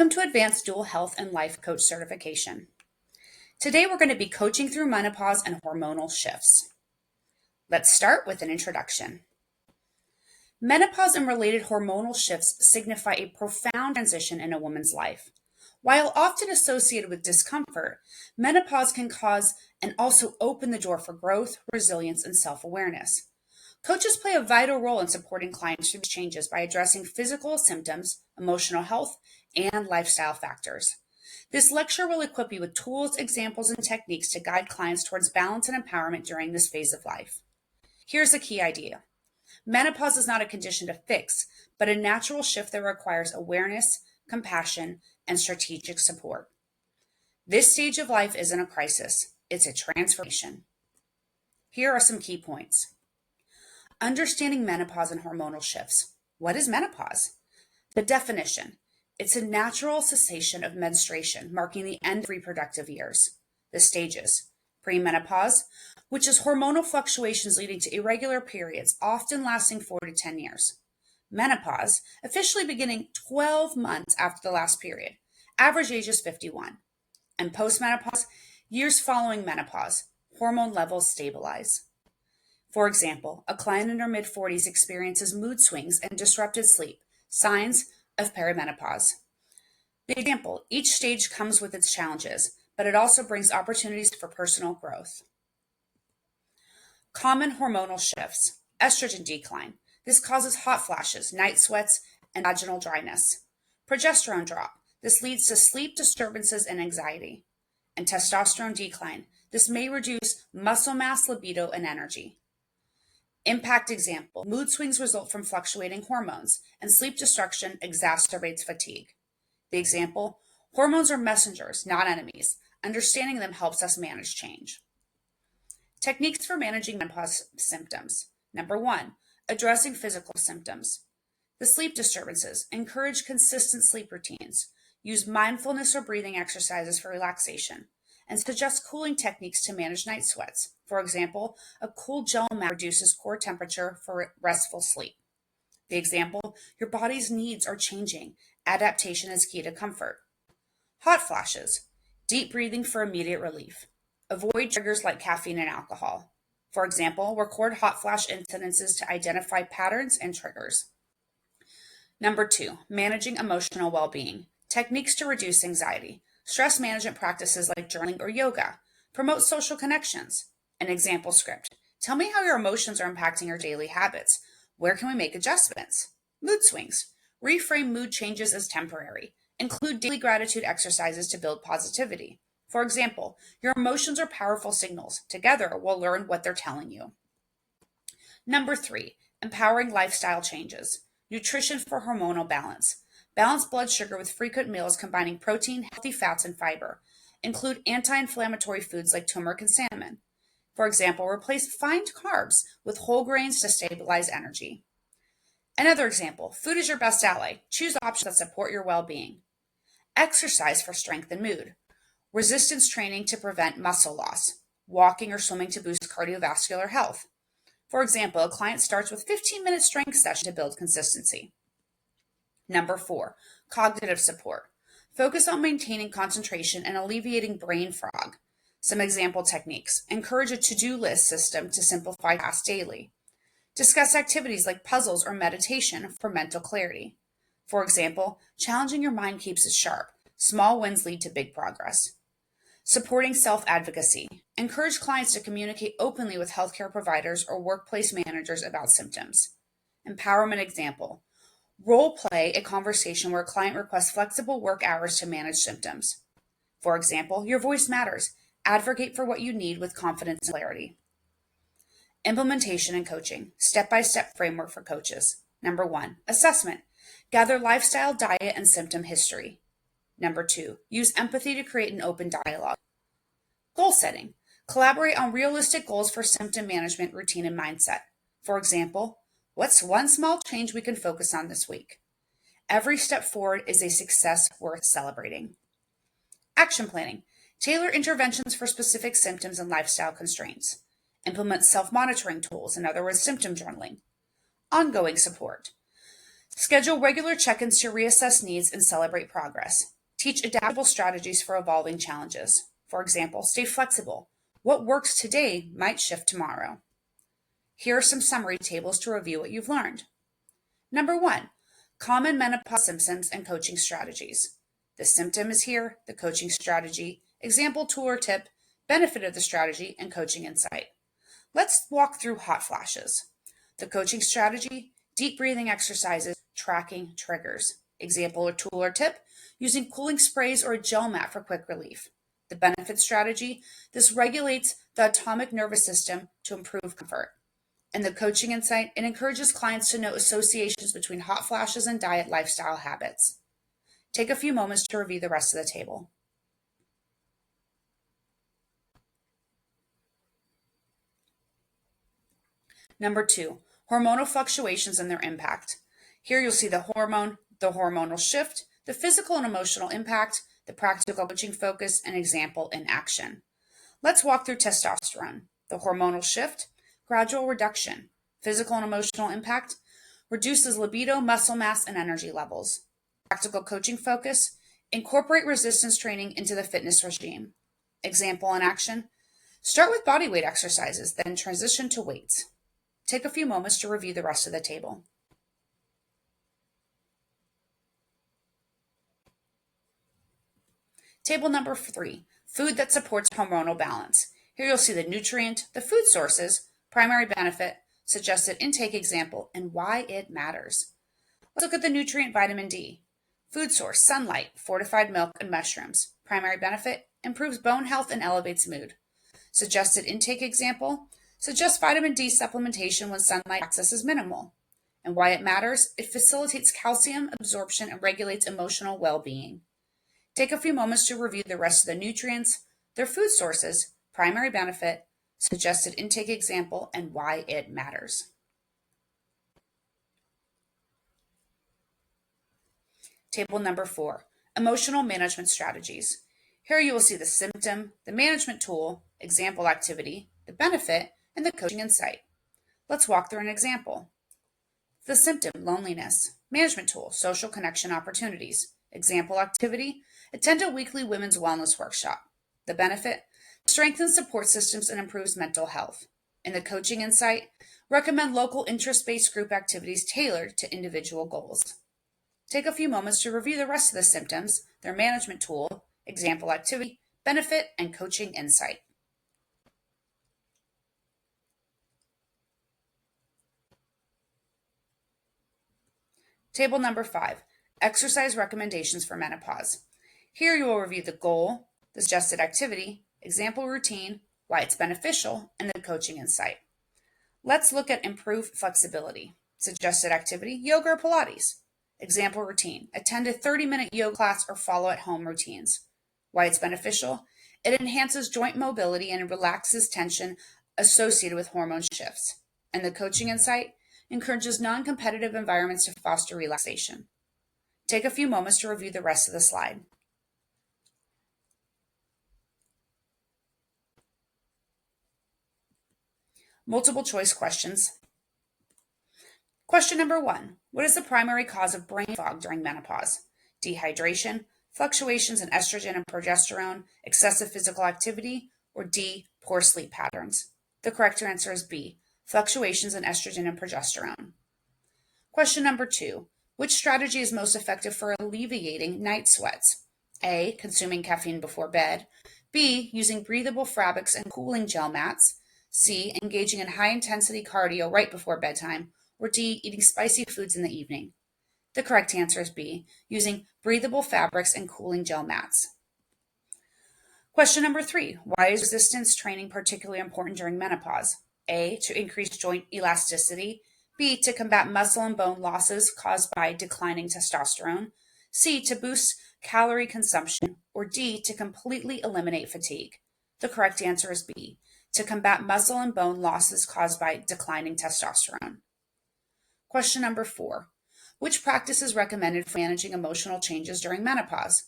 Welcome to Advanced Dual Health and Life Coach Certification. Today we're going to be coaching through menopause and hormonal shifts. Let's start with an introduction. Menopause and related hormonal shifts signify a profound transition in a woman's life. While often associated with discomfort, menopause can cause and also open the door for growth, resilience, and self-awareness. Coaches play a vital role in supporting clients through these changes by addressing physical symptoms, emotional health, and lifestyle factors. This lecture will equip you with tools, examples, and techniques to guide clients towards balance and empowerment during this phase of life. Here's a key idea. Menopause is not a condition to fix, but a natural shift that requires awareness, compassion, and strategic support. This stage of life isn't a crisis, it's a transformation. Here are some key points. Understanding menopause and hormonal shifts. What is menopause? The definition. It's a natural cessation of menstruation, marking the end of reproductive years. The stages. Premenopause, which is hormonal fluctuations leading to irregular periods, often lasting 4 to 10 years. Menopause, officially beginning 12 months after the last period. Average age is 51. And postmenopause, years following menopause. Hormone levels stabilize. For example, a client in her mid-40s experiences mood swings and disrupted sleep, signs of perimenopause. The example, each stage comes with its challenges, but it also brings opportunities for personal growth. Common hormonal shifts. Estrogen decline. This causes hot flashes, night sweats, and vaginal dryness. Progesterone drop. This leads to sleep disturbances and anxiety. And testosterone decline. This may reduce muscle mass, libido, and energy. Impact example. Mood swings result from fluctuating hormones, and sleep disruption exacerbates fatigue. The example, hormones are messengers, not enemies. Understanding them helps us manage change. Techniques for managing menopause symptoms. Number 1, addressing physical symptoms. The sleep disturbances. Encourage consistent sleep routines. Use mindfulness or breathing exercises for relaxation. And suggest cooling techniques to manage night sweats. For example, a cool gel mat reduces core temperature for restful sleep. The example, your body's needs are changing. Adaptation is key to comfort. Hot flashes. Deep breathing for immediate relief. Avoid triggers like caffeine and alcohol. For example, record hot flash incidences to identify patterns and triggers. Number 2, managing emotional well-being. Techniques to reduce anxiety. Stress management practices like journaling or yoga. Promote social connections. An example script. Tell me how your emotions are impacting your daily habits. Where can we make adjustments? Mood swings. Reframe mood changes as temporary. Include daily gratitude exercises to build positivity. For example, your emotions are powerful signals. Together, we'll learn what they're telling you. Number 3, empowering lifestyle changes. Nutrition for hormonal balance. Balance blood sugar with frequent meals combining protein, healthy fats, and fiber. Include anti-inflammatory foods like turmeric and salmon. For example, replace refined carbs with whole grains to stabilize energy. Another example, food is your best ally. Choose options that support your well-being. Exercise for strength and mood. Resistance training to prevent muscle loss. Walking or swimming to boost cardiovascular health. For example, a client starts with 15-minute strength session to build consistency. Number 4, cognitive support. Focus on maintaining concentration and alleviating brain fog. Some example techniques. Encourage a to-do list system to simplify tasks daily. Discuss activities like puzzles or meditation for mental clarity. For example, challenging your mind keeps it sharp. Small wins lead to big progress. Supporting self-advocacy. Encourage clients to communicate openly with healthcare providers or workplace managers about symptoms. Empowerment example. Role play a conversation where a client requests flexible work hours to manage symptoms. For example, your voice matters. Advocate for what you need with confidence and clarity. Implementation and coaching. Step-by-step framework for coaches. Number 1, assessment. Gather lifestyle, diet, and symptom history. Number 2, use empathy to create an open dialogue. Goal setting. Collaborate on realistic goals for symptom management, routine, and mindset. For example, what's one small change we can focus on this week? Every step forward is a success worth celebrating. Action planning. Tailor interventions for specific symptoms and lifestyle constraints. Implement self-monitoring tools, in other words, symptom journaling. Ongoing support. Schedule regular check-ins to reassess needs and celebrate progress. Teach adaptable strategies for evolving challenges. For example, stay flexible. What works today might shift tomorrow. Here are some summary tables to review what you've learned. Number 1, common menopause symptoms and coaching strategies. The symptom is here, the coaching strategy, example tool or tip, benefit of the strategy, and coaching insight. Let's walk through hot flashes. The coaching strategy, deep breathing exercises, tracking triggers. Example or tool or tip, using cooling sprays or a gel mat for quick relief. The benefit strategy, this regulates the autonomic nervous system to improve comfort. And the coaching insight, it encourages clients to note associations between hot flashes and diet lifestyle habits. Take a few moments to review the rest of the table. Number 2, hormonal fluctuations and their impact. Here you'll see the hormone, the hormonal shift, the physical and emotional impact, the practical coaching focus, and example in action. Let's walk through testosterone. The hormonal shift, gradual reduction. Physical and emotional impact, reduces libido, muscle mass, and energy levels. Practical coaching focus, incorporate resistance training into the fitness regime. Example in action, start with body weight exercises, then transition to weights. Take a few moments to review the rest of the table. Table number 3, food that supports hormonal balance. Here you'll see the nutrient, the food sources, primary benefit, suggested intake example, and why it matters. Let's look at the nutrient vitamin D. Food source, sunlight, fortified milk, and mushrooms. Primary benefit, improves bone health and elevates mood. Suggested intake example, suggests vitamin D supplementation when sunlight access is minimal. And why it matters, it facilitates calcium absorption and regulates emotional well-being. Take a few moments to review the rest of the nutrients, their food sources, primary benefit, suggested intake example, and why it matters. Table number 4, emotional management strategies. Here you will see the symptom, the management tool, example activity, the benefit, and the coaching insight. Let's walk through an example. The symptom, loneliness. Management tool, social connection opportunities. Example activity, attend a weekly women's wellness workshop. The benefit, strengthens support systems and improves mental health. In the coaching insight, recommend local interest-based group activities tailored to individual goals. Take a few moments to review the rest of the symptoms, their management tool, example activity, benefit, and coaching insight. Table number 5, exercise recommendations for menopause. Here you will review the goal, the suggested activity, example routine, why it's beneficial, and the coaching insight. Let's look at improved flexibility. Suggested activity, yoga or Pilates. Example routine, attend a 30-minute yoga class or follow at-home routines. Why it's beneficial, it enhances joint mobility and relaxes tension associated with hormone shifts. And the coaching insight, encourages non-competitive environments to foster relaxation. Take a few moments to review the rest of the slide. Multiple choice questions. Question number 1, what is the primary cause of brain fog during menopause? Dehydration, fluctuations in estrogen and progesterone, excessive physical activity, or D, poor sleep patterns? The correct answer is B, fluctuations in estrogen and progesterone. Question number 2, which strategy is most effective for alleviating night sweats? A, consuming caffeine before bed. B, using breathable fabrics and cooling gel mats. C, engaging in high-intensity cardio right before bedtime. Or D, eating spicy foods in the evening. The correct answer is B, using breathable fabrics and cooling gel mats. Question number 3, why is resistance training particularly important during menopause? A, to increase joint elasticity. B, to combat muscle and bone losses caused by declining testosterone. C, to boost calorie consumption. Or D, to completely eliminate fatigue. The correct answer is B, to combat muscle and bone losses caused by declining testosterone. Question number 4, which practice is recommended for managing emotional changes during menopause?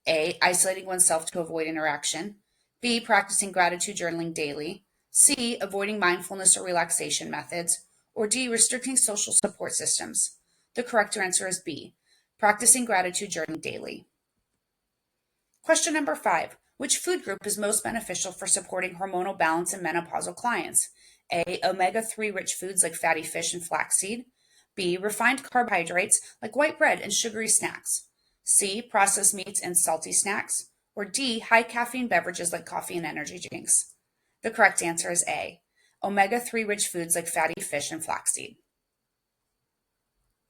A, isolating oneself to avoid interaction. B, practicing gratitude journaling daily. C, avoiding mindfulness or relaxation methods. Or D, restricting social support systems. The correct answer is B, practicing gratitude journaling daily. Question number 5. Which food group is most beneficial for supporting hormonal balance in menopausal clients? A. Omega-3 rich foods like fatty fish and flaxseed. B. Refined carbohydrates like white bread and sugary snacks. C. Processed meats and salty snacks. Or D. High caffeine beverages like coffee and energy drinks. The correct answer is A. Omega-3 rich foods like fatty fish and flaxseed.